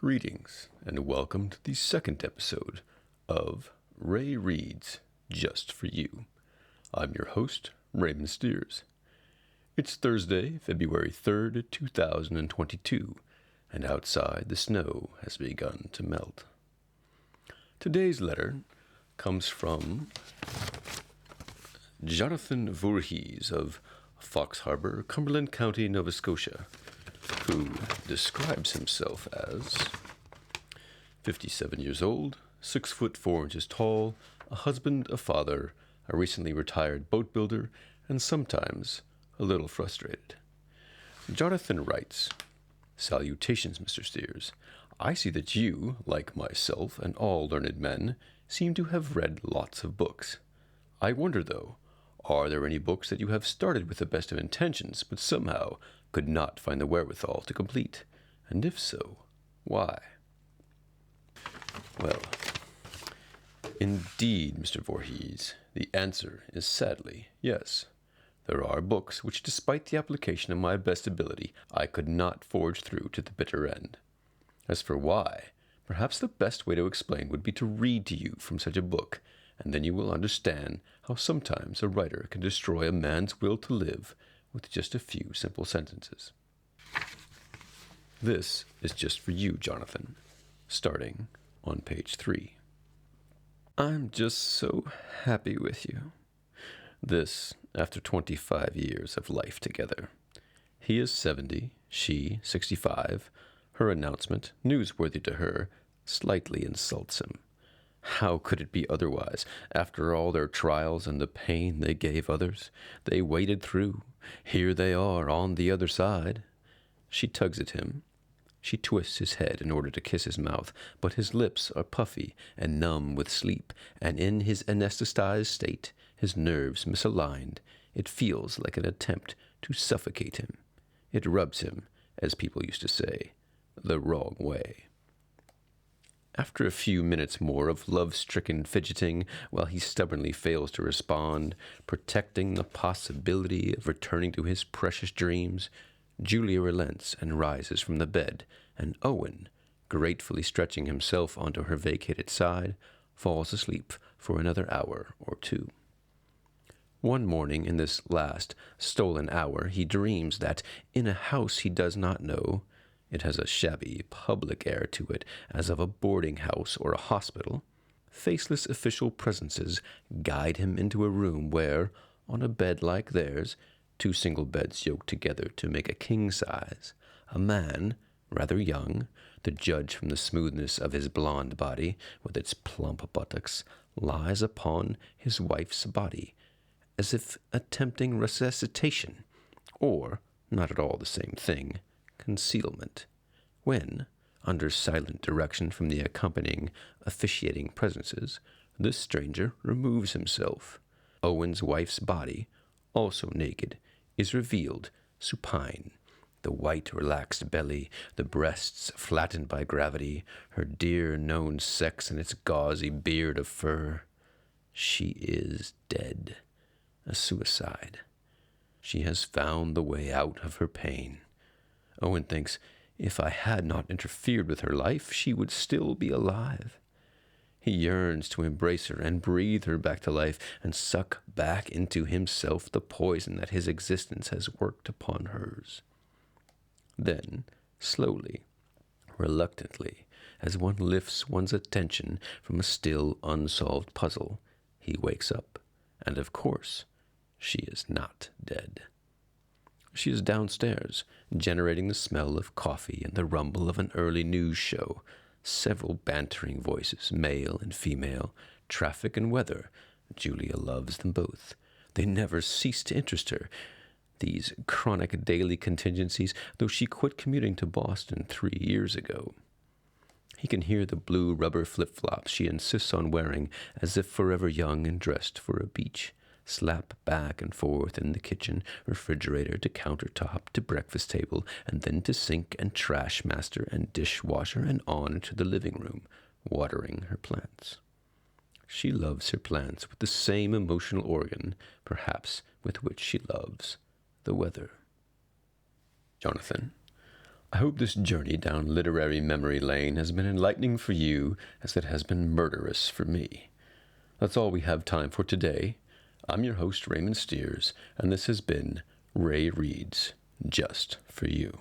Greetings, and welcome to the second episode of Ray Reads Just For You. I'm your host, Raymond Steers. It's Thursday, February 3rd, 2022, and outside the snow has begun to melt. Today's letter comes from Jonathan Voorhees of Fox Harbour, Cumberland County, Nova Scotia, who describes himself as 57 years old, 6 foot 4 inches tall, a husband, a father, a recently retired boat builder, and sometimes a little frustrated. Jonathan writes, "Salutations, Mr. Steers. I see that you, like myself and all learned men, seem to have read lots of books. I wonder, though, are there any books that you have started with the best of intentions, but somehow could not find the wherewithal to complete? And if so, why?" Well, indeed, Mr. Voorhees, the answer is sadly yes. There are books which, despite the application of my best ability, I could not forge through to the bitter end. As for why, perhaps the best way to explain would be to read to you from such a book, and then you will understand how sometimes a writer can destroy a man's will to live with just a few simple sentences. This is just for you, Jonathan, starting on page 3. I'm just so happy with you. This, after 25 years of life together. He is 70, she 65. Her announcement, newsworthy to her, slightly insults him. How could it be otherwise? After all their trials and the pain they gave others, they waded through. Here they are on the other side. She tugs at him. She twists his head in order to kiss his mouth, but his lips are puffy and numb with sleep, and in his anesthetized state, his nerves misaligned, it feels like an attempt to suffocate him. It rubs him, as people used to say, the wrong way. After a few minutes more of love-stricken fidgeting, while he stubbornly fails to respond, protecting the possibility of returning to his precious dreams, Julia relents and rises from the bed, and Owen, gratefully stretching himself onto her vacated side, falls asleep for another hour or two. One morning in this last stolen hour, he dreams that, in a house he does not know, it has a shabby, public air to it, as of a boarding house or a hospital, faceless official presences guide him into a room where, on a bed like theirs, 2 single beds yoked together to make a king size, a man, rather young, to judge from the smoothness of his blond body, with its plump buttocks, lies upon his wife's body, as if attempting resuscitation, or, not at all the same thing, concealment, when, under silent direction from the accompanying officiating presences, this stranger removes himself. Owen's wife's body, also naked, is revealed, supine, the white relaxed belly, the breasts flattened by gravity, her dear known sex and its gauzy beard of fur. She is dead, a suicide. She has found the way out of her pain. Owen thinks, if I had not interfered with her life, she would still be alive. He yearns to embrace her and breathe her back to life and suck back into himself the poison that his existence has worked upon hers. Then, slowly, reluctantly, as one lifts one's attention from a still unsolved puzzle, he wakes up, and of course, she is not dead. She is downstairs, generating the smell of coffee and the rumble of an early news show, several bantering voices, male and female, traffic and weather. Julia loves them both. They never cease to interest her, these chronic daily contingencies, though she quit commuting to Boston 3 years ago. He can hear the blue rubber flip-flops she insists on wearing, as if forever young and dressed for a beach, slap back and forth in the kitchen, refrigerator to countertop to breakfast table, and then to sink and trash master and dishwasher and on into the living room, watering her plants. She loves her plants with the same emotional organ, perhaps, with which she loves the weather. Jonathan, I hope this journey down literary memory lane has been enlightening for you as it has been murderous for me. That's all we have time for today. I'm your host, Raymond Steers, and this has been Ray Reads Just for You.